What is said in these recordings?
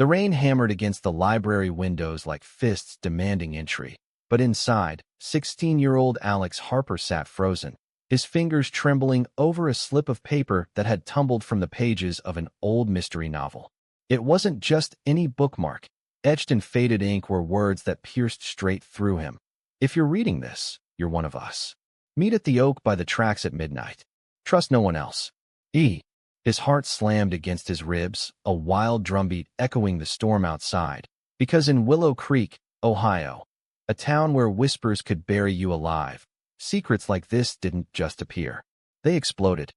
The rain hammered against the library windows like fists demanding entry. But inside, 16-year-old Alex Harper sat frozen, his fingers trembling over a slip of paper that had tumbled from the pages of an old mystery novel. It wasn't just any bookmark. Etched in faded ink were words that pierced straight through him. If you're reading this, you're one of us. Meet at the oak by the tracks at midnight. Trust no one else. His heart slammed against his ribs, a wild drumbeat echoing the storm outside. Because in Willow Creek, Ohio, a town where whispers could bury you alive, secrets like this didn't just appear. They exploded.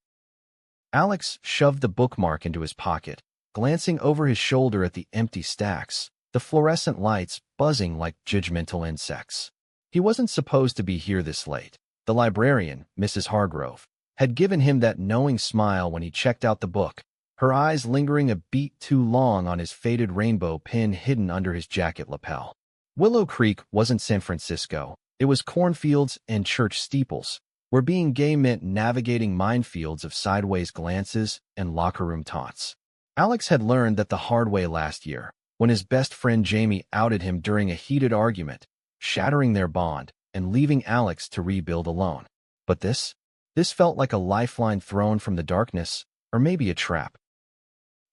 Alex shoved the bookmark into his pocket, glancing over his shoulder at the empty stacks, the fluorescent lights buzzing like judgmental insects. He wasn't supposed to be here this late. The librarian, Mrs. Hargrove, had given him that knowing smile when he checked out the book, her eyes lingering a beat too long on his faded rainbow pin hidden under his jacket lapel. Willow Creek wasn't San Francisco. It was cornfields and church steeples, where being gay meant navigating minefields of sideways glances and locker room taunts. Alex had learned that the hard way last year, when his best friend Jamie outed him during a heated argument, shattering their bond and leaving Alex to rebuild alone. But this felt like a lifeline thrown from the darkness, or maybe a trap.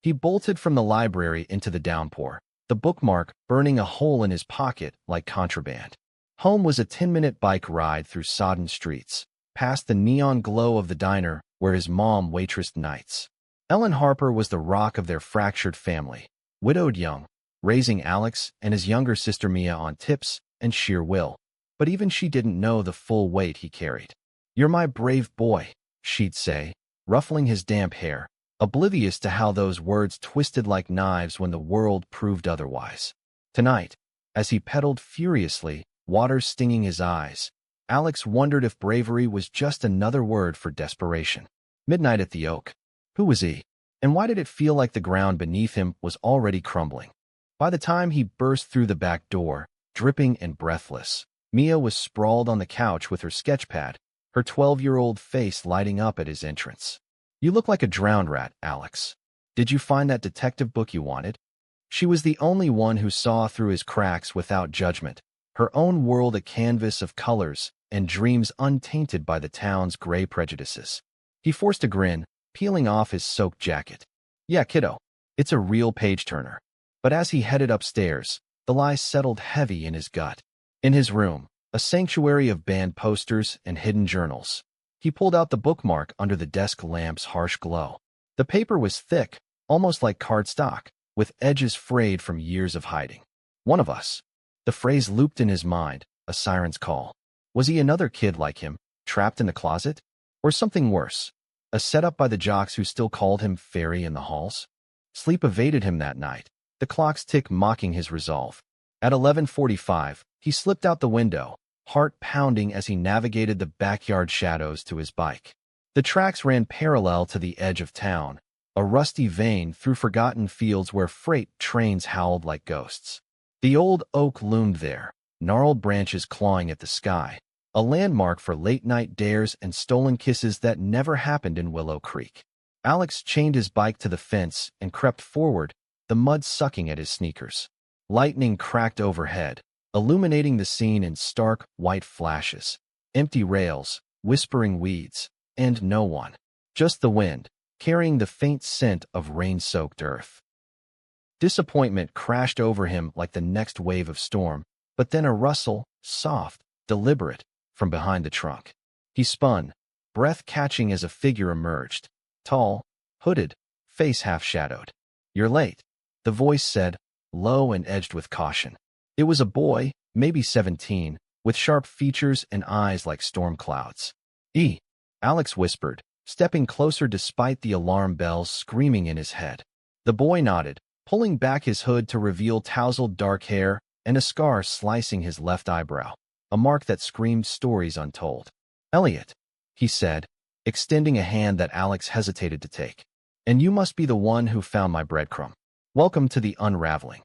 He bolted from the library into the downpour, the bookmark burning a hole in his pocket like contraband. Home was a 10-minute bike ride through sodden streets, past the neon glow of the diner where his mom waitressed nights. Ellen Harper was the rock of their fractured family, widowed young, raising Alex and his younger sister Mia on tips and sheer will. But even she didn't know the full weight he carried. "You're my brave boy," she'd say, ruffling his damp hair, oblivious to how those words twisted like knives when the world proved otherwise. Tonight, as he pedaled furiously, water stinging his eyes, Alex wondered if bravery was just another word for desperation. Midnight at the oak. Who was he? And why did it feel like the ground beneath him was already crumbling? By the time he burst through the back door, dripping and breathless, Mia was sprawled on the couch with her sketchpad, her 12-year-old face lighting up at his entrance. "You look like a drowned rat, Alex. Did you find that detective book you wanted?" She was the only one who saw through his cracks without judgment, her own world a canvas of colors and dreams untainted by the town's gray prejudices. He forced a grin, peeling off his soaked jacket. "Yeah, kiddo, it's a real page-turner." But as he headed upstairs, the lie settled heavy in his gut. In his room, a sanctuary of banned posters and hidden journals, he pulled out the bookmark under the desk lamp's harsh glow. The paper was thick, almost like cardstock, with edges frayed from years of hiding. "One of us." The phrase looped in his mind, a siren's call. Was he another kid like him, trapped in the closet? Or something worse, a setup by the jocks who still called him Fairy in the halls? Sleep evaded him that night, the clock's tick mocking his resolve. At 11:45, he slipped out the window, heart pounding as he navigated the backyard shadows to his bike. The tracks ran parallel to the edge of town, a rusty vein through forgotten fields where freight trains howled like ghosts. The old oak loomed there, gnarled branches clawing at the sky, a landmark for late-night dares and stolen kisses that never happened in Willow Creek. Alex chained his bike to the fence and crept forward, the mud sucking at his sneakers. Lightning cracked overhead, illuminating the scene in stark, white flashes. Empty rails, whispering weeds, and no one. Just the wind, carrying the faint scent of rain-soaked earth. Disappointment crashed over him like the next wave of storm, but then a rustle, soft, deliberate, from behind the trunk. He spun, breath catching as a figure emerged, tall, hooded, face half-shadowed. "You're late," the voice said, low and edged with caution. It was a boy, maybe 17, with sharp features and eyes like storm clouds. Alex whispered, stepping closer despite the alarm bells screaming in his head. The boy nodded, pulling back his hood to reveal tousled dark hair and a scar slicing his left eyebrow, a mark that screamed stories untold. "Elliot," he said, extending a hand that Alex hesitated to take. "And you must be the one who found my breadcrumb. Welcome to the unraveling."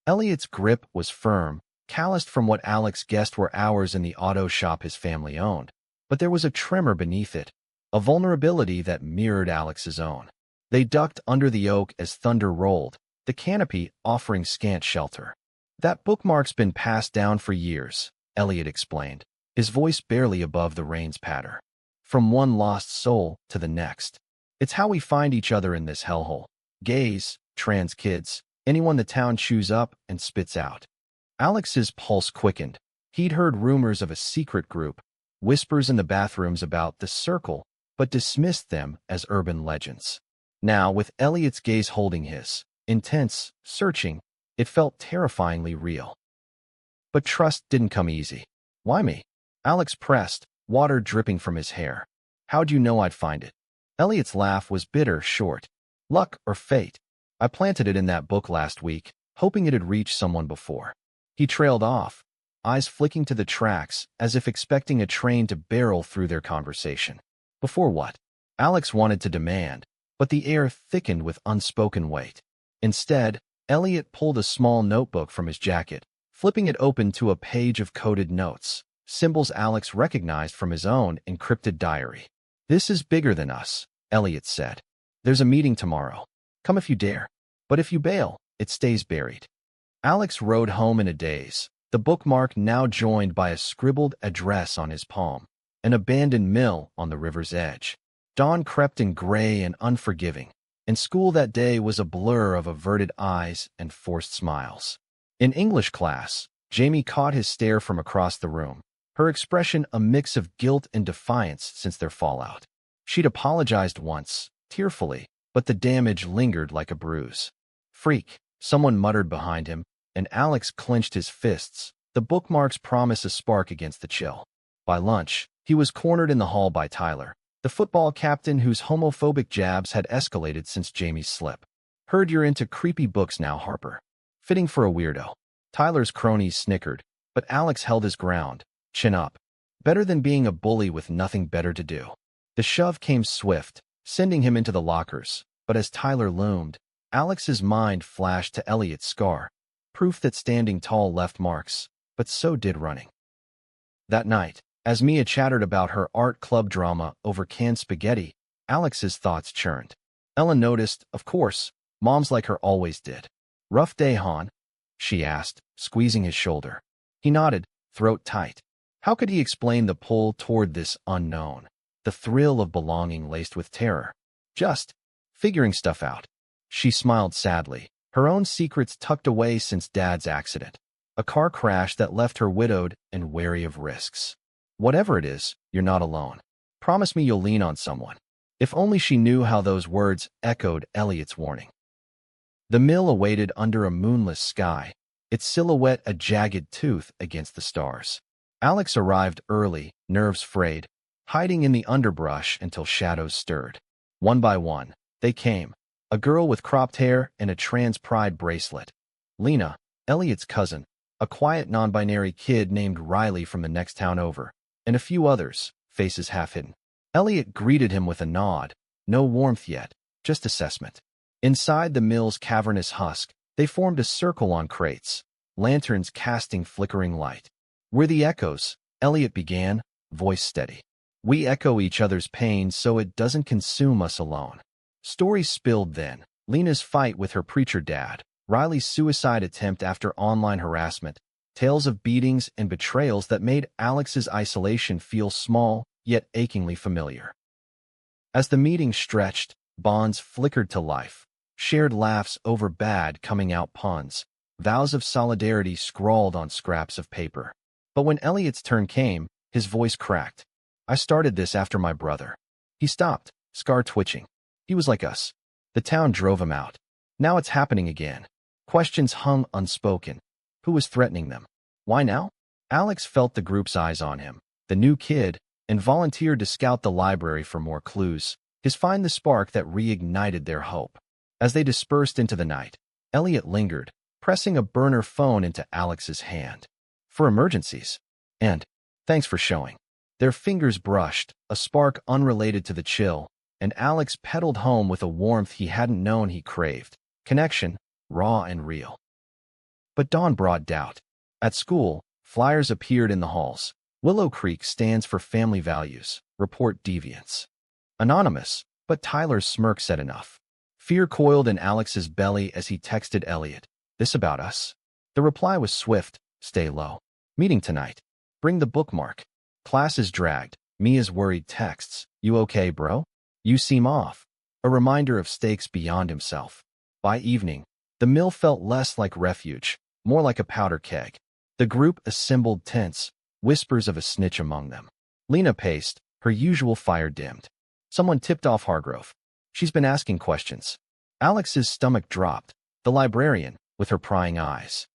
Elliot's grip was firm, calloused from what Alex guessed were hours in the auto shop his family owned. But there was a tremor beneath it, a vulnerability that mirrored Alex's own. They ducked under the oak as thunder rolled, the canopy offering scant shelter. That bookmark's been passed down for years, Elliot explained, his voice barely above the rain's patter. From one lost soul to the next. It's how we find each other in this hellhole. Gays, trans kids, anyone the town chews up and spits out. Alex's pulse quickened. He'd heard rumors of a secret group, whispers in the bathrooms about the circle, but dismissed them as urban legends. Now, with Elliot's gaze holding his, intense, searching, it felt terrifyingly real. But trust didn't come easy. Why me? Alex pressed, water dripping from his hair. How'd you know I'd find it? Elliot's laugh was bitter, short. Luck or fate? I planted it in that book last week, hoping it'd reach someone before. He trailed off, eyes flicking to the tracks as if expecting a train to barrel through their conversation. Before what? Alex wanted to demand, but the air thickened with unspoken weight. Instead, Elliot pulled a small notebook from his jacket, flipping it open to a page of coded notes, symbols Alex recognized from his own encrypted diary. This is bigger than us, Elliot said. There's a meeting tomorrow. Come if you dare. But if you bail, it stays buried. Alex rode home in a daze, the bookmark now joined by a scribbled address on his palm, an abandoned mill on the river's edge. Dawn crept in gray and unforgiving, and school that day was a blur of averted eyes and forced smiles. In English class, Jamie caught his stare from across the room, her expression a mix of guilt and defiance since their fallout. She'd apologized once, tearfully, but the damage lingered like a bruise. Freak, someone muttered behind him, and Alex clenched his fists, the bookmarks promise a spark against the chill. By lunch, he was cornered in the hall by Tyler, the football captain whose homophobic jabs had escalated since Jamie's slip. Heard you're into creepy books now, Harper. Fitting for a weirdo. Tyler's cronies snickered, but Alex held his ground, chin up. Better than being a bully with nothing better to do. The shove came swift, sending him into the lockers, but as Tyler loomed, Alex's mind flashed to Elliot's scar, proof that standing tall left marks, but so did running. That night, as Mia chattered about her art club drama over canned spaghetti, Alex's thoughts churned. Ellen noticed, of course, moms like her always did. Rough day, hon? She asked, squeezing his shoulder. He nodded, throat tight. How could he explain the pull toward this unknown? The thrill of belonging laced with terror. Just figuring stuff out. She smiled sadly, her own secrets tucked away since Dad's accident. A car crash that left her widowed and wary of risks. Whatever it is, you're not alone. Promise me you'll lean on someone. If only she knew how those words echoed Elliot's warning. The mill awaited under a moonless sky, its silhouette a jagged tooth against the stars. Alex arrived early, nerves frayed, hiding in the underbrush until shadows stirred. One by one, they came. A girl with cropped hair and a trans pride bracelet. Lena, Elliot's cousin, a quiet non-binary kid named Riley from the next town over, and a few others, faces half hidden. Elliot greeted him with a nod, no warmth yet, just assessment. Inside the mill's cavernous husk, they formed a circle on crates, lanterns casting flickering light. We're the echoes, Elliot began, voice steady. We echo each other's pain so it doesn't consume us alone. Stories spilled then, Lena's fight with her preacher dad, Riley's suicide attempt after online harassment, tales of beatings and betrayals that made Alex's isolation feel small, yet achingly familiar. As the meeting stretched, bonds flickered to life, shared laughs over bad coming out puns, vows of solidarity scrawled on scraps of paper. But when Elliot's turn came, his voice cracked. I started this after my brother. He stopped, scar twitching. He was like us. The town drove him out. Now it's happening again. Questions hung unspoken. Who was threatening them? Why now? Alex felt the group's eyes on him, the new kid, and volunteered to scout the library for more clues, his find the spark that reignited their hope. As they dispersed into the night, Elliot lingered, pressing a burner phone into Alex's hand. For emergencies. And, thanks for showing. Their fingers brushed, a spark unrelated to the chill, and Alex pedaled home with a warmth he hadn't known he craved. Connection, raw and real. But dawn brought doubt. At school, flyers appeared in the halls. Willow Creek stands for family values, report deviance. Anonymous, but Tyler's smirk said enough. Fear coiled in Alex's belly as he texted Elliot. This about us? The reply was swift. Stay low. Meeting tonight. Bring the bookmark. Class is dragged. Mia's worried texts. You okay, bro? You seem off. A reminder of stakes beyond himself. By evening, the mill felt less like refuge, more like a powder keg. The group assembled tense, whispers of a snitch among them. Lena paced, her usual fire dimmed. Someone tipped off Hargrove. She's been asking questions. Alex's stomach dropped, the librarian, with her prying eyes.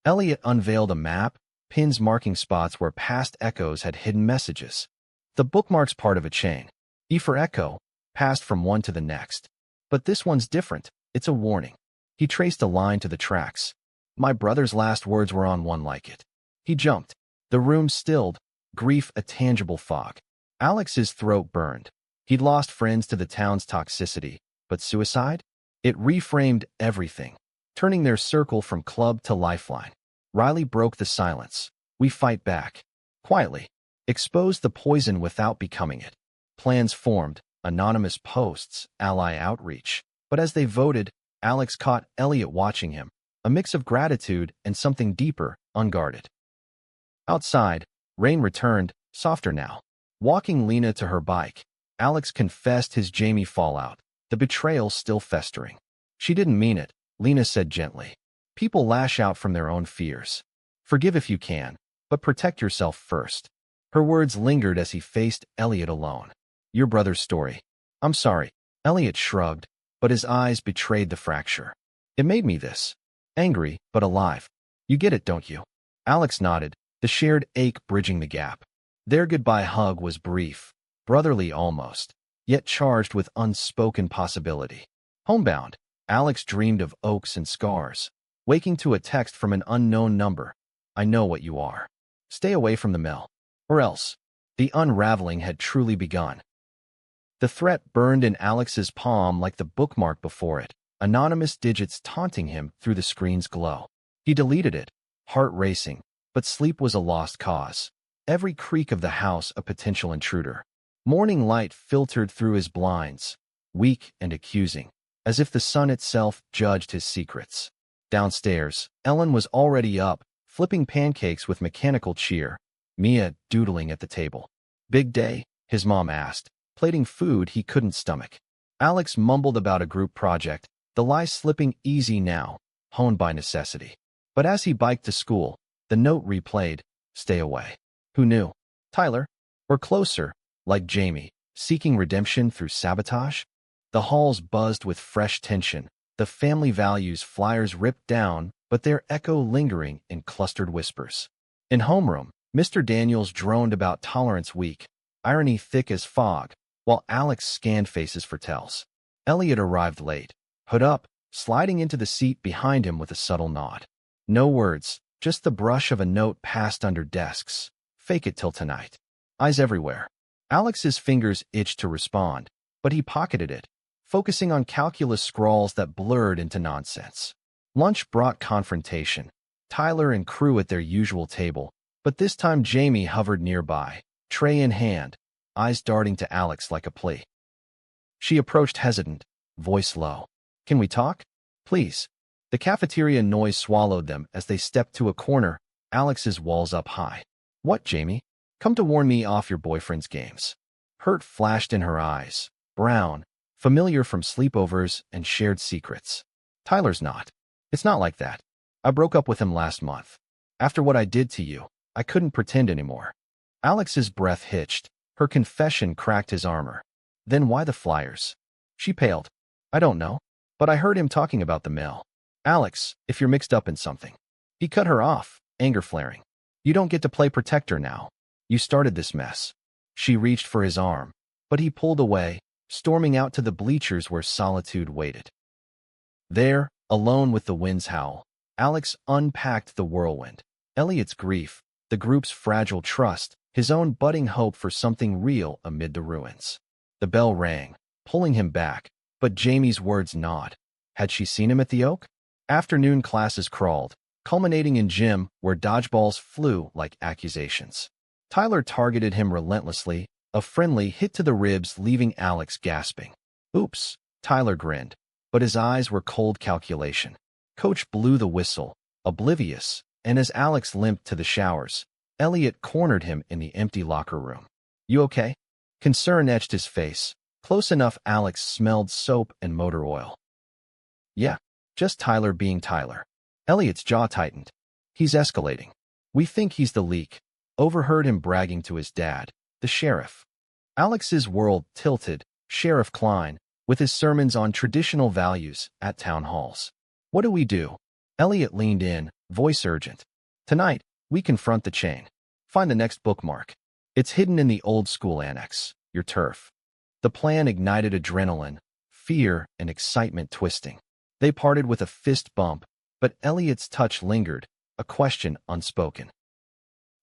Elliot unveiled a map, pins marking spots where past echoes had hidden messages. The bookmark's part of a chain. E for echo, passed from one to the next. But this one's different. It's a warning. He traced a line to the tracks. My brother's last words were on one like it. He jumped. The room stilled, grief a tangible fog. Alex's throat burned. He'd lost friends to the town's toxicity, but suicide? It reframed everything, turning their circle from club to lifeline. Riley broke the silence. We fight back. Quietly. Exposed the poison without becoming it. Plans formed, anonymous posts, ally outreach. But as they voted, Alex caught Elliot watching him, a mix of gratitude and something deeper, unguarded. Outside, rain returned, softer now. Walking Lena to her bike, Alex confessed his Jamie fallout, the betrayal still festering. She didn't mean it, Lena said gently. People lash out from their own fears. Forgive if you can, but protect yourself first. Her words lingered as he faced Elliot alone. Your brother's story. I'm sorry. Elliot shrugged, but his eyes betrayed the fracture. It made me this. Angry, but alive. You get it, don't you? Alex nodded, the shared ache bridging the gap. Their goodbye hug was brief, brotherly almost, yet charged with unspoken possibility. Homebound, Alex dreamed of oaks and scars, waking to a text from an unknown number. I know what you are. Stay away from the mill. Or else. The unraveling had truly begun. The threat burned in Alex's palm like the bookmark before it, anonymous digits taunting him through the screen's glow. He deleted it, heart racing, but sleep was a lost cause. Every creak of the house a potential intruder. Morning light filtered through his blinds, weak and accusing, as if the sun itself judged his secrets. Downstairs, Ellen was already up, flipping pancakes with mechanical cheer, Mia doodling at the table. Big day? His mom asked, plating food he couldn't stomach. Alex mumbled about a group project, the lie slipping easy now, honed by necessity. But as he biked to school, the note replayed, stay away. Who knew? Tyler? Or closer, like Jamie, seeking redemption through sabotage? The halls buzzed with fresh tension, the family values flyers ripped down, but their echo lingering in clustered whispers. In homeroom, Mr. Daniels droned about Tolerance Week, irony thick as fog, while Alex scanned faces for tells. Elliot arrived late, hood up, sliding into the seat behind him with a subtle nod. No words, just the brush of a note passed under desks. Fake it till tonight. Eyes everywhere. Alex's fingers itched to respond, but he pocketed it, focusing on calculus scrawls that blurred into nonsense. Lunch brought confrontation. Tyler and crew at their usual table, but this time Jamie hovered nearby, tray in hand, eyes darting to Alex like a plea. She approached hesitant, voice low. Can we talk? Please. The cafeteria noise swallowed them as they stepped to a corner, Alex's walls up high. What, Jamie? Come to warn me off your boyfriend's games. Hurt flashed in her eyes, brown, familiar from sleepovers and shared secrets. Tyler's not. It's not like that. I broke up with him last month. After what I did to you, I couldn't pretend anymore. Alex's breath hitched. Her confession cracked his armor. Then why the flyers? She paled. I don't know, but I heard him talking about the mill. Alex, if you're mixed up in something. He cut her off, anger flaring. You don't get to play protector now. You started this mess. She reached for his arm, but he pulled away, storming out to the bleachers where solitude waited. There, alone with the wind's howl, Alex unpacked the whirlwind. Elliot's grief, the group's fragile trust, his own budding hope for something real amid the ruins. The bell rang, pulling him back, but Jamie's words gnawed. Had she seen him at the Oak? Afternoon classes crawled, culminating in gym where dodgeballs flew like accusations. Tyler targeted him relentlessly, a friendly hit to the ribs leaving Alex gasping. Oops, Tyler grinned, but his eyes were cold calculation. Coach blew the whistle, oblivious, and as Alex limped to the showers, Elliot cornered him in the empty locker room. "You okay?" Concern etched his face. Close enough Alex smelled soap and motor oil. "Yeah, just Tyler being Tyler." Elliot's jaw tightened. "He's escalating. We think he's the leak." Overheard him bragging to his dad, the sheriff. Alex's world tilted. Sheriff Klein, with his sermons on traditional values at town halls. "What do we do?" Elliot leaned in, voice urgent. "Tonight, we confront the chain. Find the next bookmark. It's hidden in the old school annex, your turf." The plan ignited adrenaline, fear, and excitement twisting. They parted with a fist bump, but Elliot's touch lingered, a question unspoken.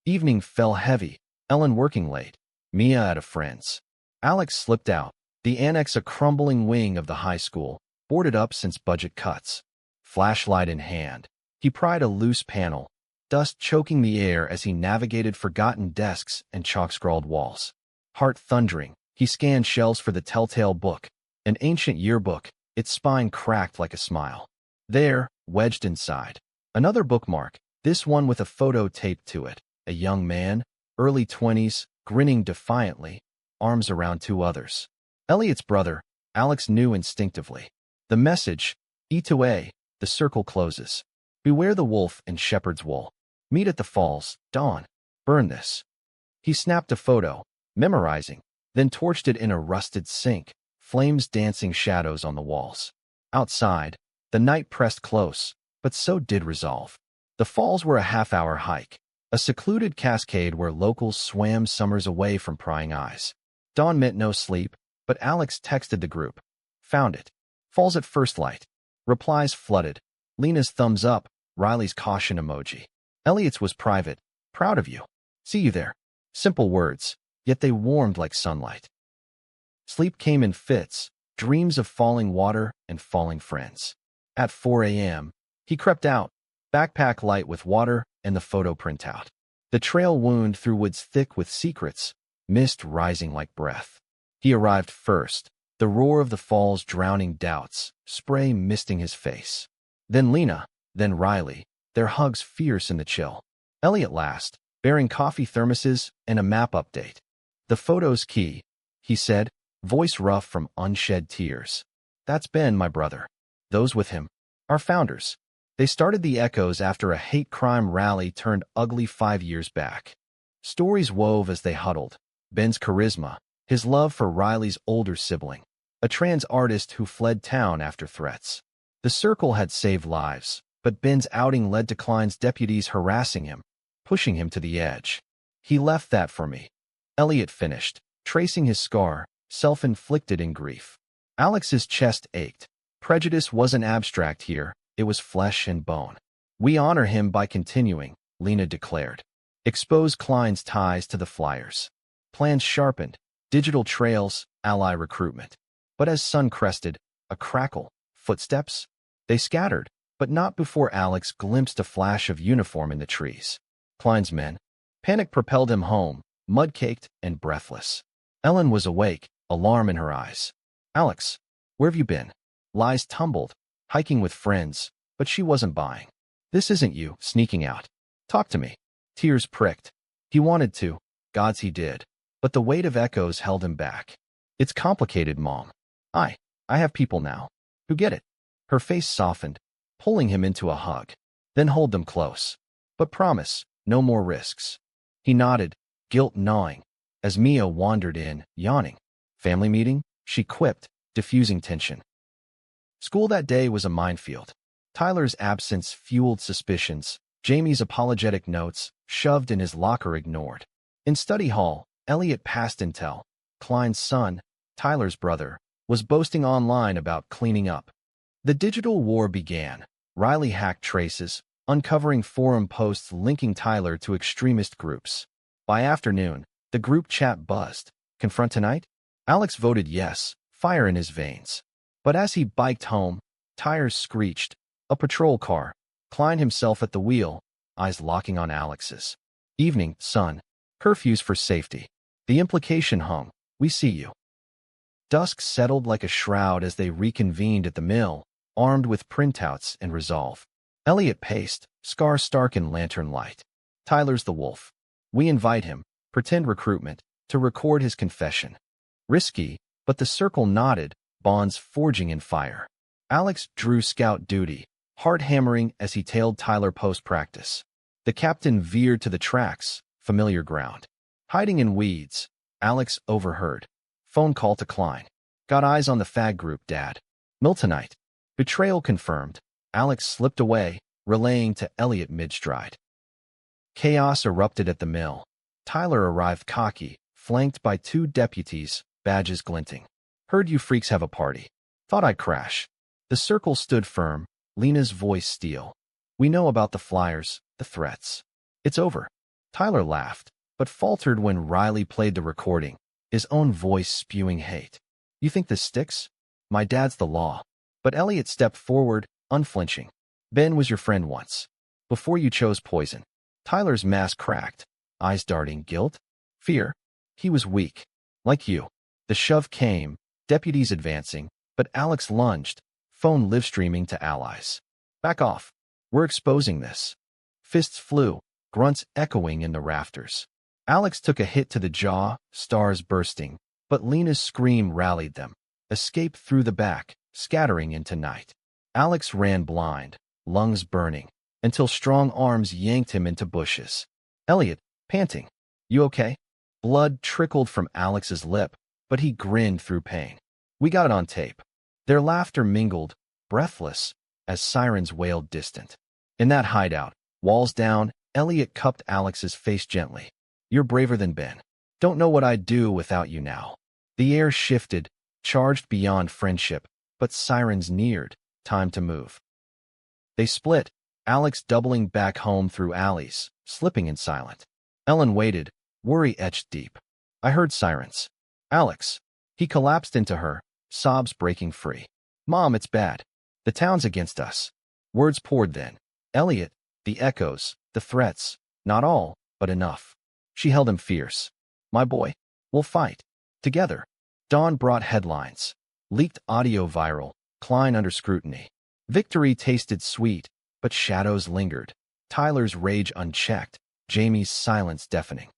Evening fell heavy, Ellen working late, Mia at a friend's. Alex slipped out, the annex a crumbling wing of the high school, boarded up since budget cuts. Flashlight in hand, he pried a loose panel, dust choking the air as he navigated forgotten desks and chalk-scrawled walls. Heart thundering, he scanned shelves for the telltale book, an ancient yearbook, its spine cracked like a smile. There, wedged inside, another bookmark, this one with a photo taped to it, a young man, early 20s, grinning defiantly, arms around two others. Elliot's brother, Alex knew instinctively. The message, E2A, the circle closes. Beware the wolf in shepherd's wool. Meet at the falls, dawn. Burn this. He snapped a photo, memorizing, then torched it in a rusted sink, flames dancing shadows on the walls. Outside, the night pressed close, but so did resolve. The falls were a half-hour hike, a secluded cascade where locals swam summers away from prying eyes. Dawn meant no sleep, but Alex texted the group. Found it. Falls at first light. Replies flooded. Lena's thumbs up, Riley's caution emoji. Elliot's was private. Proud of you. See you there. Simple words, yet they warmed like sunlight. Sleep came in fits, dreams of falling water and falling friends. At 4 a.m., he crept out, backpack light with water and the photo printout. The trail wound through woods thick with secrets, mist rising like breath. He arrived first, the roar of the falls drowning doubts, spray misting his face. Then Lena, then Riley, their hugs fierce in the chill. Elliot last, bearing coffee thermoses and a map update. "The photo's key," he said, voice rough from unshed tears. "That's Ben, my brother. Those with him, our founders. They started the Echoes after a hate crime rally turned ugly 5 years back." Stories wove as they huddled. Ben's charisma, his love for Riley's older sibling, a trans artist who fled town after threats. The circle had saved lives, but Ben's outing led to Klein's deputies harassing him, pushing him to the edge. "He left that for me," Elliot finished, tracing his scar, self-inflicted in grief. Alex's chest ached. Prejudice wasn't abstract here, it was flesh and bone. "We honor him by continuing," Lena declared. Expose Klein's ties to the Flyers. Plans sharpened, digital trails, ally recruitment. But as sun crested, a crackle, footsteps? They scattered, but not before Alex glimpsed a flash of uniform in the trees. Klein's men. Panic propelled him home, mud-caked and breathless. Ellen was awake, alarm in her eyes. "Alex, where have you been?" Lies tumbled, hiking with friends, but she wasn't buying. "This isn't you, sneaking out. Talk to me." Tears pricked. He wanted to, gods he did, but the weight of Echoes held him back. "It's complicated, Mom. I have people now who get it." Her face softened, pulling him into a hug. "Then hold them close. But promise, no more risks." He nodded, guilt gnawing, as Mia wandered in, yawning. "Family meeting?" she quipped, diffusing tension. School that day was a minefield. Tyler's absence fueled suspicions, Jamie's apologetic notes, shoved in his locker ignored. In study hall, Elliot passed intel. Klein's son, Tyler's brother, was boasting online about cleaning up. The digital war began. Riley hacked traces, uncovering forum posts linking Tyler to extremist groups. By afternoon, the group chat buzzed. Confront tonight? Alex voted yes, fire in his veins. But as he biked home, tires screeched. A patrol car. Klein himself at the wheel, eyes locking on Alex's. "Evening, son. Curfews for safety." The implication hung. "We see you." Dusk settled like a shroud as they reconvened at the mill, armed with printouts and resolve. Elliot paced, scar stark in lantern light. Tyler's the wolf. We invite him, pretend recruitment, to record his confession. Risky, but the circle nodded, bonds forging in fire. Alex drew scout duty, heart hammering as he tailed Tyler post-practice. The captain veered to the tracks, familiar ground. Hiding in weeds, Alex overheard. Phone call to Klein. Got eyes on the fag group, Dad. Mill tonight. Betrayal confirmed. Alex slipped away, relaying to Elliot mid-stride. Chaos erupted at the mill. Tyler arrived cocky, flanked by 2 deputies, badges glinting. Heard you freaks have a party. Thought I'd crash. The circle stood firm, Lena's voice steel. We know about the flyers, the threats. It's over. Tyler laughed, but faltered when Riley played the recording, his own voice spewing hate. You think this sticks? My dad's the law. But Elliot stepped forward, unflinching. Ben was your friend once. Before you chose poison. Tyler's mask cracked, eyes darting guilt, fear. He was weak. Like you. The shove came, deputies advancing, but Alex lunged, phone live-streaming to allies. Back off. We're exposing this. Fists flew, grunts echoing in the rafters. Alex took a hit to the jaw, stars bursting, but Lena's scream rallied them. Escape through the back, scattering into night. Alex ran blind, lungs burning, until strong arms yanked him into bushes. Elliot, panting. You okay? Blood trickled from Alex's lip, but he grinned through pain. We got it on tape. Their laughter mingled, breathless, as sirens wailed distant. In that hideout, walls down, Elliot cupped Alex's face gently. You're braver than Ben. Don't know what I'd do without you now. The air shifted, charged beyond friendship, but sirens neared, time to move. They split, Alex doubling back home through alleys, slipping in silent. Ellen waited, worry etched deep. I heard sirens. Alex. He collapsed into her, sobs breaking free. Mom, it's bad. The town's against us. Words poured then. Elliot, the echoes, the threats, not all, but enough. She held him fierce. My boy, we'll fight. Together. Dawn brought headlines. Leaked audio viral, Klein under scrutiny. Victory tasted sweet, but shadows lingered. Tyler's rage unchecked, Jamie's silence deafening.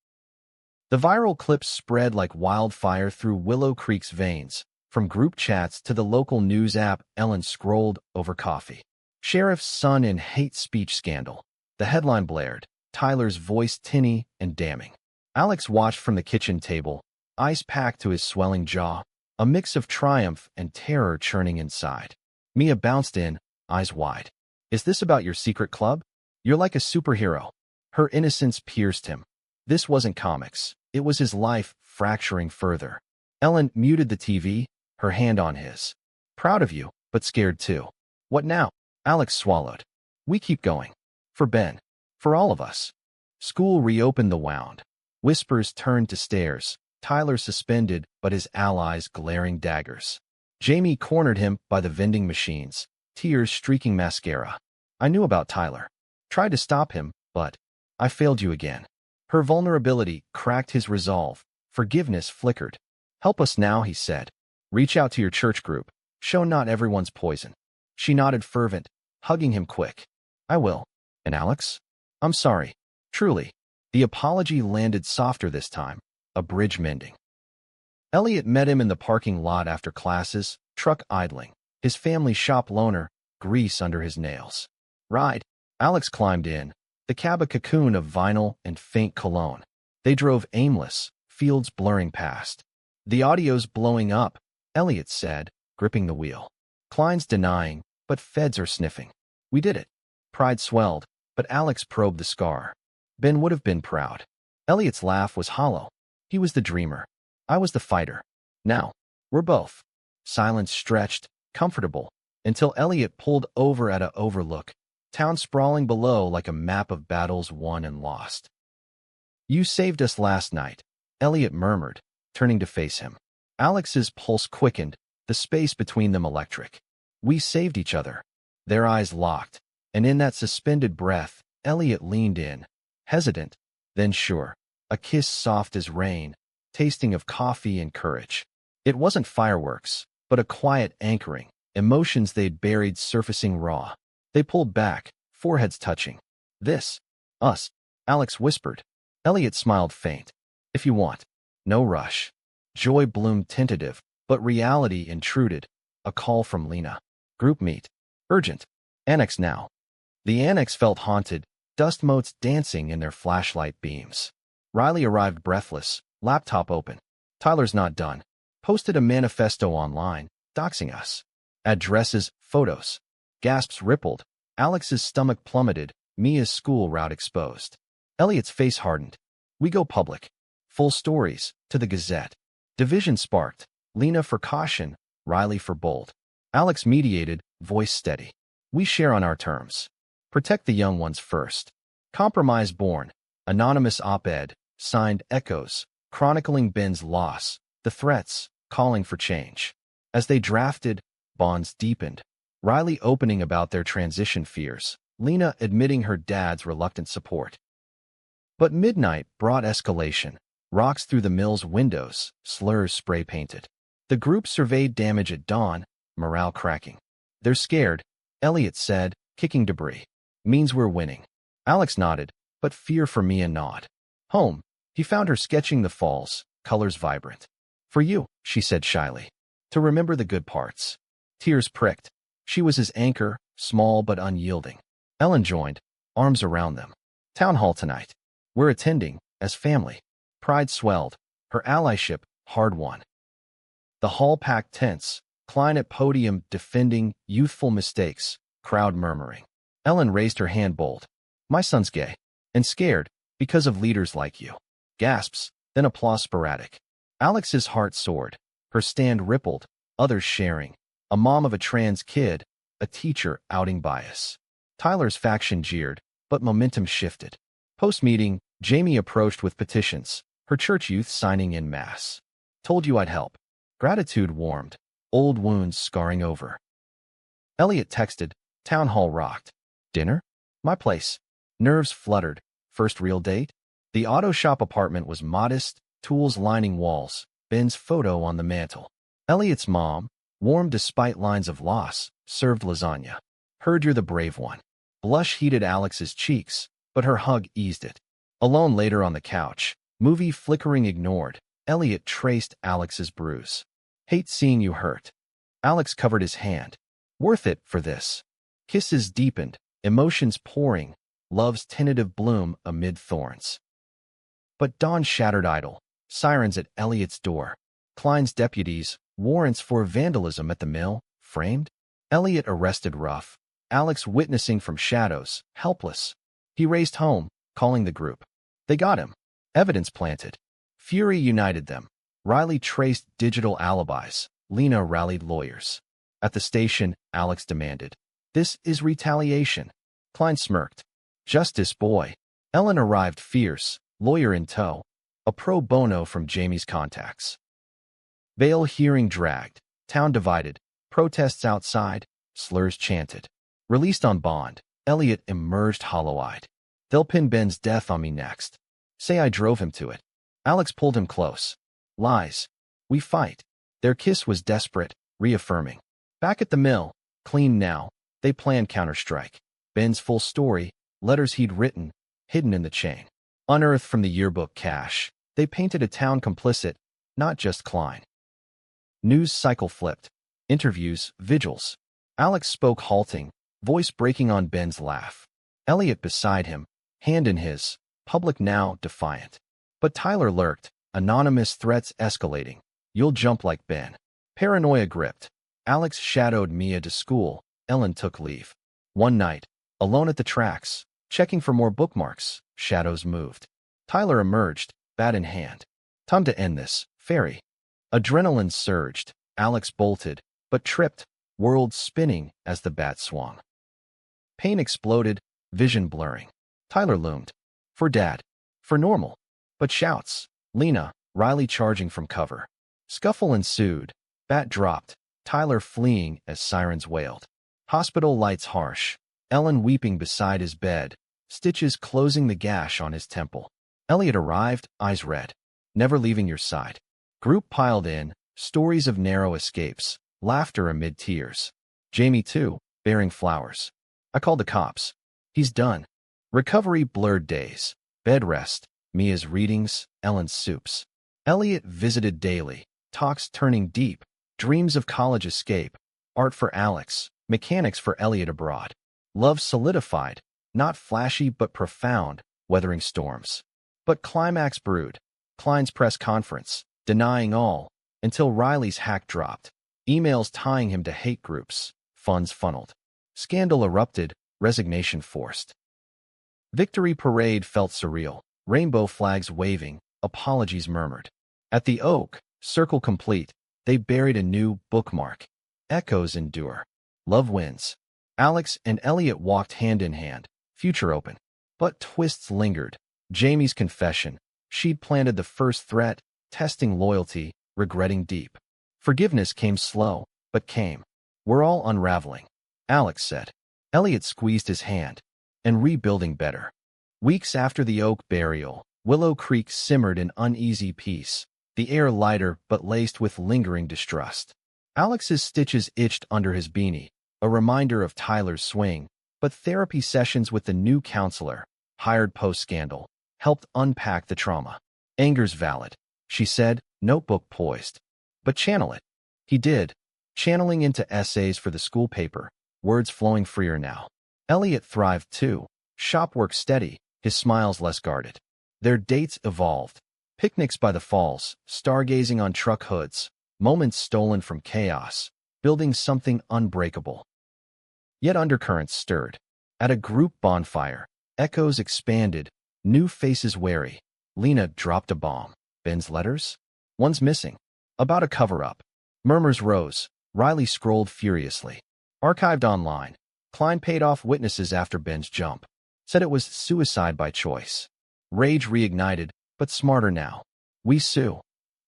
The viral clips spread like wildfire through Willow Creek's veins. From group chats to the local news app, Ellen scrolled over coffee. Sheriff's son in hate speech scandal. The headline blared, Tyler's voice tinny and damning. Alex watched from the kitchen table, ice packed to his swelling jaw, a mix of triumph and terror churning inside. Mia bounced in, eyes wide. Is this about your secret club? You're like a superhero. Her innocence pierced him. This wasn't comics. It was his life fracturing further. Ellen muted the TV, her hand on his. Proud of you, but scared too. What now? Alex swallowed. We keep going. For Ben. For all of us. School reopened the wound. Whispers turned to stares. Tyler suspended, but his allies glaring daggers. Jamie cornered him by the vending machines, tears streaking mascara. I knew about Tyler. Tried to stop him, but I failed you again. Her vulnerability cracked his resolve. Forgiveness flickered. Help us now, he said. Reach out to your church group. Show not everyone's poison. She nodded fervent, hugging him quick. I will. And Alex? I'm sorry. Truly. The apology landed softer this time, a bridge mending. Elliot met him in the parking lot after classes, truck idling, his family shop loaner, grease under his nails. Ride. Alex climbed in, the cab a cocoon of vinyl and faint cologne. They drove aimless, fields blurring past. The audio's blowing up, Elliot said, gripping the wheel. Klein's denying, but feds are sniffing. We did it. Pride swelled, but Alex probed the scar. Ben would have been proud. Elliot's laugh was hollow. He was the dreamer. I was the fighter. Now, we're both. Silence stretched, comfortable, until Elliot pulled over at a overlook, town sprawling below like a map of battles won and lost. You saved us last night, Elliot murmured, turning to face him. Alex's pulse quickened, the space between them electric. We saved each other. Their eyes locked, and in that suspended breath, Elliot leaned in, hesitant, then sure, a kiss soft as rain, tasting of coffee and courage. It wasn't fireworks, but a quiet anchoring, emotions they'd buried surfacing raw. They pulled back, foreheads touching. This. Us. Alex whispered. Elliot smiled faint. If you want. No rush. Joy bloomed tentative, but reality intruded. A call from Lena. Group meet. Urgent. Annex now. The annex felt haunted, dust motes dancing in their flashlight beams. Riley arrived breathless, laptop open. Tyler's not done. Posted a manifesto online, doxing us. Addresses, photos. Gasps rippled. Alex's stomach plummeted, Mia's school route exposed. Elliot's face hardened. We go public. Full stories, to the Gazette. Division sparked. Lena for caution, Riley for bold. Alex mediated, voice steady. We share on our terms. Protect the young ones first. Compromise born. Anonymous op-ed, signed Echoes, chronicling Ben's loss, the threats, calling for change. As they drafted, bonds deepened. Riley opening about their transition fears, Lena admitting her dad's reluctant support. But midnight brought escalation. Rocks through the mill's windows, slurs spray-painted. The group surveyed damage at dawn, morale cracking. They're scared, Elliot said, kicking debris. Means we're winning. Alex nodded, but fear for Mia gnawed. Home. He found her sketching the falls, colors vibrant. For you, she said shyly. To remember the good parts. Tears pricked. She was his anchor, small but unyielding. Ellen joined, arms around them. Town hall tonight. We're attending, as family. Pride swelled. Her allyship, hard-won. The hall packed tense. Klein at podium defending youthful mistakes, crowd murmuring. Ellen raised her hand bold. My son's gay. And scared, because of leaders like you. Gasps, then applause sporadic. Alex's heart soared. Her stand rippled, others sharing. A mom of a trans kid, a teacher outing bias. Tyler's faction jeered, but momentum shifted. Post-meeting, Jamie approached with petitions, her church youth signing in mass. Told you I'd help. Gratitude warmed, old wounds scarring over. Elliot texted, town hall rocked. Dinner? My place. Nerves fluttered. First real date? The auto shop apartment was modest, tools lining walls, Ben's photo on the mantel. Elliot's mom, warm despite lines of loss, served lasagna. Heard you're the brave one. Blush heated Alex's cheeks, but her hug eased it. Alone later on the couch, movie flickering ignored, Elliot traced Alex's bruise. Hate seeing you hurt. Alex covered his hand. Worth it for this. Kisses deepened, emotions pouring, love's tentative bloom amid thorns. But dawn shattered idle. Sirens at Elliot's door. Klein's deputies, warrants for vandalism at the mill, framed. Elliot arrested rough. Alex witnessing from shadows, helpless. He raced home, calling the group. They got him. Evidence planted. Fury united them. Riley traced digital alibis. Lena rallied lawyers. At the station, Alex demanded. This is retaliation. Klein smirked. Justice, boy. Ellen arrived fierce, lawyer in tow. A pro bono from Jamie's contacts. Vale hearing dragged. Town divided. Protests outside. Slurs chanted. Released on bond. Elliot emerged hollow-eyed. They'll pin Ben's death on me next. Say I drove him to it. Alex pulled him close. Lies. We fight. Their kiss was desperate, reaffirming. Back at the mill, clean now, they planned counterstrike. Ben's full story, letters he'd written, hidden in the chain. Unearthed from the yearbook cache, they painted a town complicit, not just Klein. News cycle flipped. Interviews, vigils. Alex spoke halting, voice breaking on Ben's laugh. Elliot beside him, hand in his, public now defiant. But Tyler lurked, anonymous threats escalating. You'll jump like Ben. Paranoia gripped. Alex shadowed Mia to school. Ellen took leave. One night, alone at the tracks, checking for more bookmarks, shadows moved. Tyler emerged, bat in hand. Time to end this, Fairy. Adrenaline surged. Alex bolted, but tripped, world spinning as the bat swung. Pain exploded, vision blurring. Tyler loomed. For Dad. For normal. But shouts. Lena, Riley charging from cover. Scuffle ensued. Bat dropped. Tyler fleeing as sirens wailed. Hospital lights harsh. Ellen weeping beside his bed. Stitches closing the gash on his temple. Elliot arrived, eyes red. Never leaving your side. Group piled in. stories of narrow escapes, laughter amid tears. Jamie, too, bearing flowers. I called the cops. He's done. Recovery blurred days. Bed rest. Mia's readings, Ellen's soups. Elliot visited daily. Talks turning deep. Dreams of college escape. Art for Alex. Mechanics for Elliot abroad. Love solidified. Not flashy but profound. Weathering storms. But climax brewed. Klein's press conference. Denying all. Until Riley's hack dropped. Emails tying him to hate groups. Funds funneled. Scandal erupted. Resignation forced. Victory parade felt surreal. Rainbow flags waving. Apologies murmured. At the Oak, circle complete, they buried a new bookmark. Echoes endure. Love wins. Alex and Elliot walked hand in hand. Future open. But twists lingered. Jamie's confession. She'd planted the first threat, testing loyalty, regretting deep. Forgiveness came slow, but came. We're all unraveling, Alex said. Elliot squeezed his hand. And rebuilding better. Weeks after the Oak burial, Willow Creek simmered in uneasy peace, the air lighter but laced with lingering distrust. Alex's stitches itched under his beanie, a reminder of Tyler's swing, but therapy sessions with the new counselor, hired post-scandal, helped unpack the trauma. Anger's valid, she said, notebook poised. But channel it. He did, channeling into essays for the school paper, words flowing freer now. Elliot thrived too, shop work steady, his smiles less guarded. Their dates evolved. Picnics by the falls, stargazing on truck hoods, moments stolen from chaos, building something unbreakable. Yet undercurrents stirred. At a group bonfire, echoes expanded, new faces wary. Lena dropped a bomb. Ben's letters? One's missing. About a cover-up. Murmurs rose. Riley scrolled furiously. Archived online. Klein paid off witnesses after Ben's jump. Said it was suicide by choice. Rage reignited, but smarter now. We sue.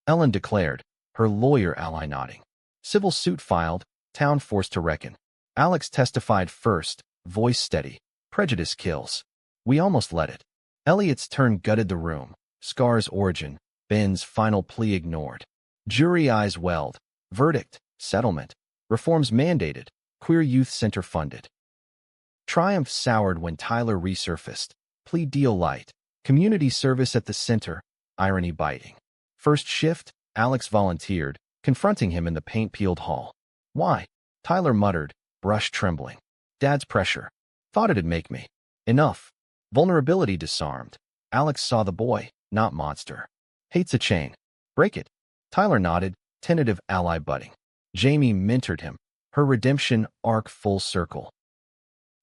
Ellen declared, her lawyer ally nodding. Civil suit filed, town forced to reckon. Alex testified first, voice steady. Prejudice kills. We almost let it. Elliot's turn gutted the room. Scar's origin. Ben's final plea ignored. Jury eyes welled. Verdict. Settlement. Reforms mandated. Queer Youth Center funded. Triumph soured when Tyler resurfaced. Plea deal light. Community service at the center. Irony biting. First shift, Alex volunteered, confronting him in the paint-peeled hall. Why? Tyler muttered, brush trembling. Dad's pressure. Thought it'd make me. Enough. Vulnerability disarmed. Alex saw the boy, not monster. Hates a chain. Break it. Tyler nodded, tentative ally budding. Jamie mentored him. Her redemption arc full circle.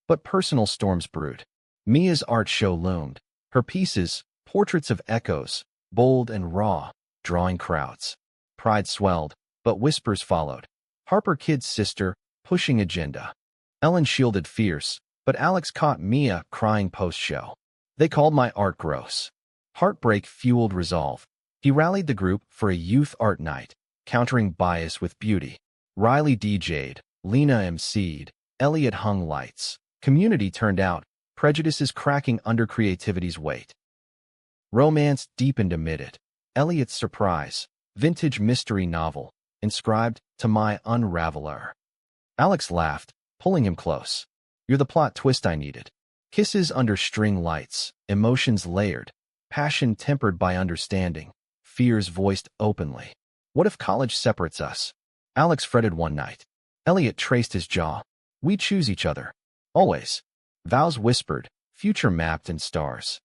But personal storms brewed. Mia's art show loomed. Her pieces, portraits of echoes, bold and raw, drawing crowds. Pride swelled, but whispers followed. Harper Kid's sister, pushing agenda. Ellen shielded fierce, but Alex caught Mia crying post-show. They called my art gross. Heartbreak fueled resolve. He rallied the group for a youth art night, countering bias with beauty. Riley DJ'd, Lena MC'd, Elliot hung lights. Community turned out, prejudices cracking under creativity's weight. Romance deepened amid it. Elliot's surprise, vintage mystery novel, inscribed to my Unraveler. Alex laughed, pulling him close. You're the plot twist I needed. Kisses under string lights, emotions layered, passion tempered by understanding, fears voiced openly. What if college separates us? Alex fretted one night. Elliot traced his jaw. We choose each other. Always. Vows whispered, future mapped in stars.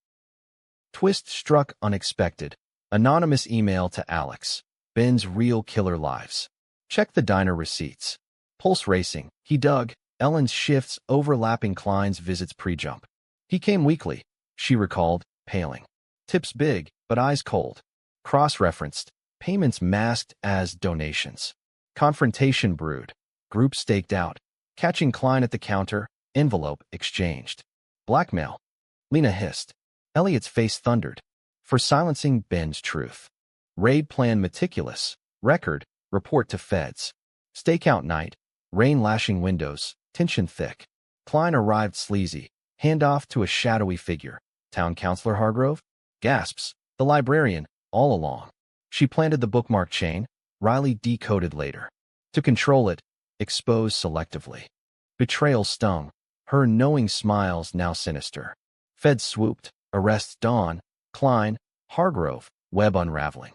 Twist struck unexpected. Anonymous email to Alex. Ben's real killer lives. Check the diner receipts. Pulse racing. He dug. Ellen's shifts overlapping Klein's visits pre-jump. He came weekly, she recalled, paling. Tips big, but eyes cold. Cross-referenced. Payments masked as donations. Confrontation brewed. Group staked out. Catching Klein at the counter. Envelope exchanged. Blackmail. Lena hissed. Elliot's face thundered. For silencing Ben's truth. Raid plan meticulous. Record. Report to feds. Stakeout night. Rain lashing windows. Tension thick. Klein arrived sleazy. Handoff to a shadowy figure. Town Councilor Hargrove? Gasps. The librarian. All along. She planted the bookmark chain. Riley decoded later. To control it, expose selectively. Betrayal stung, her knowing smiles now sinister. Feds swooped, arrests Dawn, Klein, Hargrove, web unraveling.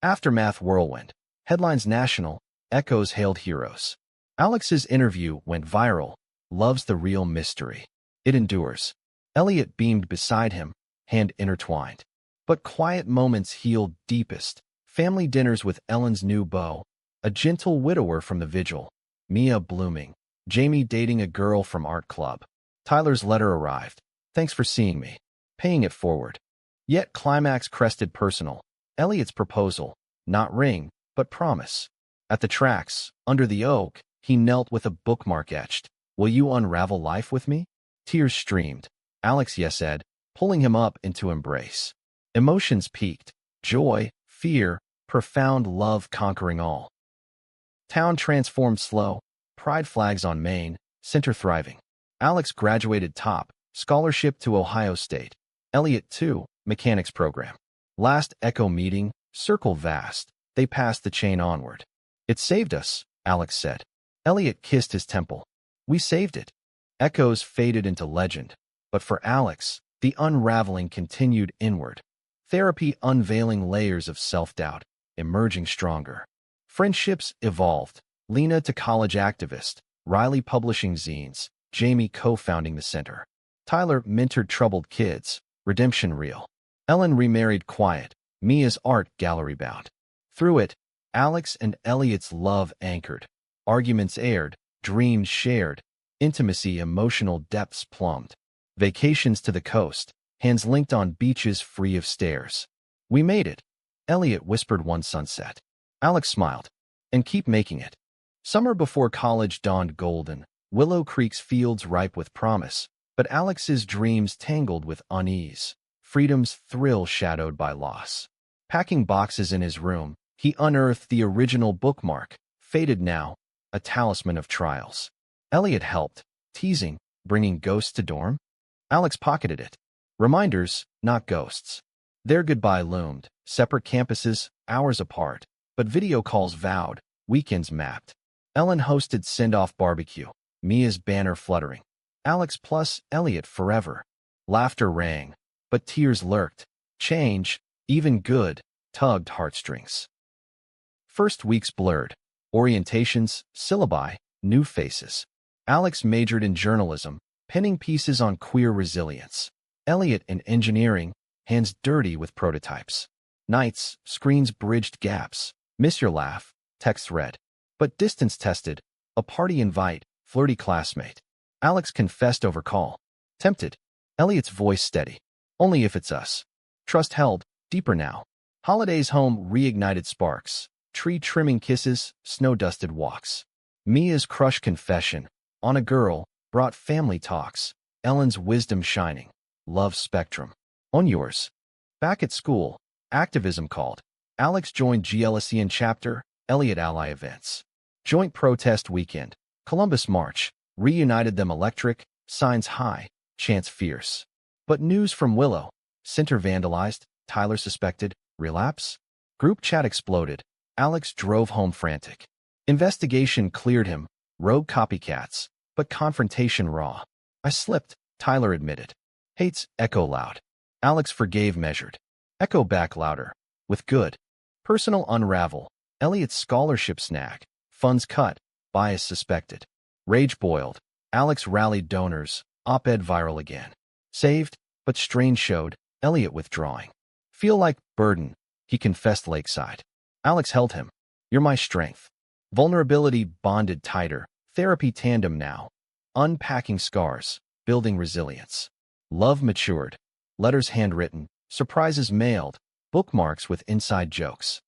Aftermath whirlwind. Headlines national, echoes hailed heroes. Alex's interview went viral, loves the real mystery. It endures. Elliot beamed beside him, hand intertwined. But quiet moments healed deepest. Family dinners with Ellen's new beau, a gentle widower from the vigil, Mia blooming, Jamie dating a girl from art club. Tyler's letter arrived. Thanks for seeing me. Paying it forward. Yet climax crested personal. Elliot's proposal, not ring, but promise. At the tracks, under the oak, he knelt with a bookmark etched. Will you unravel life with me? Tears streamed. Alex yes-ed, pulling him up into embrace. Emotions peaked. Joy, fear, profound love conquering all. Town transformed slow. Pride flags on Main, center thriving. Alex graduated top, scholarship to Ohio State. Elliot too, mechanics program. Last echo meeting, circle vast. They passed the chain onward. It saved us, Alex said. Elliot kissed his temple. We saved it. Echoes faded into legend. But for Alex, the unraveling continued inward. Therapy unveiling layers of self-doubt, emerging stronger. Friendships evolved. Lena to college activist, Riley publishing zines, Jamie co-founding the center. Tyler mentored troubled kids, redemption real. Ellen remarried quiet, Mia's art gallery bound. Through it, Alex and Elliot's love anchored. Arguments aired, dreams shared, intimacy emotional depths plumbed. Vacations to the coast, hands linked on beaches free of stares. We made it, Elliot whispered one sunset. Alex smiled. And keep making it. Summer before college dawned golden, Willow Creek's fields ripe with promise, but Alex's dreams tangled with unease, freedom's thrill shadowed by loss. Packing boxes in his room, he unearthed the original bookmark, faded now, a talisman of trials. Elliot helped, teasing, bringing ghosts to dorm? Alex pocketed it. Reminders, not ghosts. Their goodbye loomed, separate campuses, hours apart, but video calls vowed, weekends mapped. Ellen hosted send-off barbecue, Mia's banner fluttering. Alex plus Elliot forever. Laughter rang, but tears lurked. Change, even good, tugged heartstrings. First weeks blurred. Orientations, syllabi, new faces. Alex majored in journalism, penning pieces on queer resilience. Elliot in engineering, hands dirty with prototypes. Nights, screens bridged gaps. Miss your laugh, text read. But distance tested, a party invite, flirty classmate. Alex confessed over call. Tempted. Elliot's voice steady. Only if it's us. Trust held, deeper now. Holidays home reignited sparks. Tree trimming kisses, snow-dusted walks. Mia's crush confession, on a girl, brought family talks. Ellen's wisdom shining. Love spectrum. On yours. Back at school, activism called. Alex joined GLSEN chapter, Elliot ally events. Joint protest weekend, Columbus March, reunited them electric, signs high, chants fierce. But news from Willow, center vandalized, Tyler suspected, relapse? Group chat exploded, Alex drove home frantic. Investigation cleared him, rogue copycats, but confrontation raw. I slipped, Tyler admitted. Hates, echo loud. Alex forgave measured. Echo back louder. With good. Personal unravel. Elliot's scholarship snag. Funds cut. Bias suspected. Rage boiled. Alex rallied donors. Op-ed viral again. Saved, but strain showed. Elliot withdrawing. Feel like burden. He confessed lakeside. Alex held him. You're my strength. Vulnerability bonded tighter. Therapy tandem now. Unpacking scars. Building resilience. Love matured. Letters handwritten. Surprises mailed. Bookmarks with inside jokes.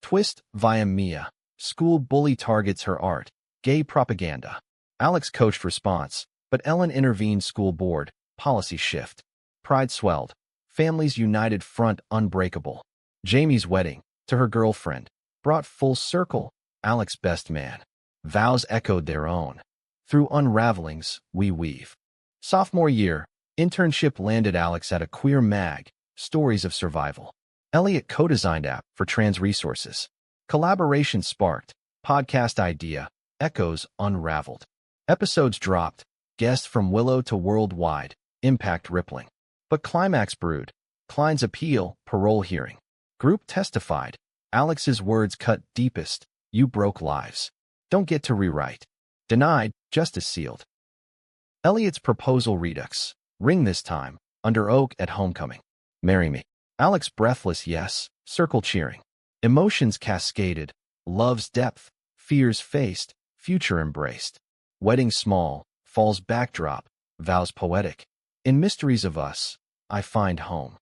Twist via Mia. School bully targets her art. Gay propaganda. Alex coached response, but Ellen intervened school board. Policy shift. Pride swelled. Families united front unbreakable. Jamie's wedding, to her girlfriend, brought full circle. Alex best man. Vows echoed their own. Through unravelings, we weave. Sophomore year, internship landed Alex at a queer mag. Stories of survival. Elliot co-designed app for trans resources. Collaboration sparked. Podcast idea. Echoes unraveled. Episodes dropped. Guests from Willow to worldwide. Impact rippling. But climax brewed. Klein's appeal. Parole hearing. Group testified. Alex's words cut deepest. You broke lives. Don't get to rewrite. Denied. Justice sealed. Elliot's proposal redux. Ring this time. Under oak at homecoming. Marry me. Alex breathless yes. Circle cheering. Emotions cascaded. Love's depth. Fears faced. Future embraced. Wedding small. Falls backdrop. Vows poetic. In mysteries of us, I find home.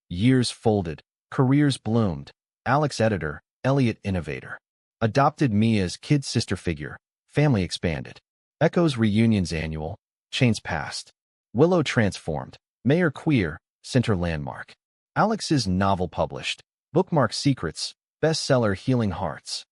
Years folded. Careers bloomed. Alex editor. Elliot innovator. Adopted Mia's kid sister figure. Family expanded. Echoes reunions annual. Chains passed. Willow transformed. Mayor queer. Center landmark. Alex's novel published. Bookmark secrets. Bestseller healing hearts.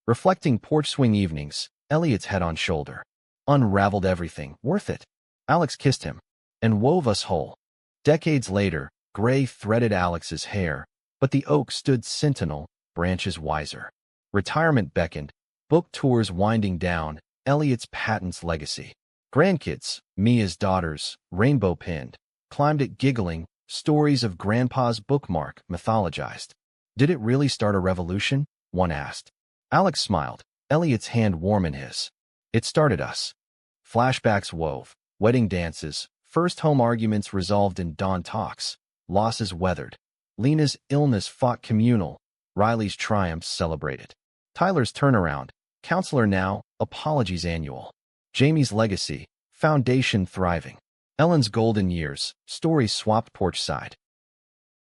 Reflecting porch swing evenings. Elliot's head on shoulder. Unraveled everything. Worth it. Alex kissed him. And wove us whole. Decades later, gray threaded Alex's hair, but the oak stood sentinel, branches wiser. Retirement beckoned. Book tours winding down. Elliot's patent's legacy. Grandkids, Mia's daughters, rainbow pinned, climbed it giggling, stories of Grandpa's bookmark mythologized. Did it really start a revolution? One asked. Alex smiled, Elliot's hand warm in his. It started us. Flashbacks wove, wedding dances, first home arguments resolved in dawn talks, losses weathered. Lena's illness fought communal, Riley's triumphs celebrated. Tyler's turnaround, counselor now, apologies annual. Jamie's legacy, foundation thriving. Ellen's golden years, stories swapped porch side.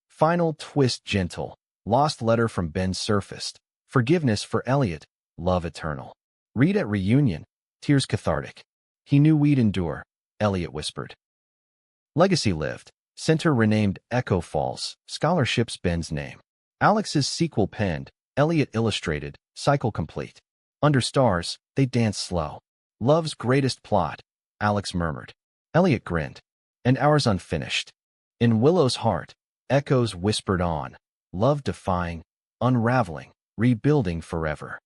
Final twist gentle, lost letter from Ben surfaced. Forgiveness for Elliot, love eternal. Read at reunion, tears cathartic. He knew we'd endure, Elliot whispered. Legacy lived, center renamed Echo Falls, scholarships Ben's name. Alex's sequel penned, Elliot illustrated, cycle complete. Under stars, they danced slow. Love's greatest plot, Alex murmured. Elliot grinned. And ours unfinished. In Willow's heart, echoes whispered on, love defying, unraveling, rebuilding forever.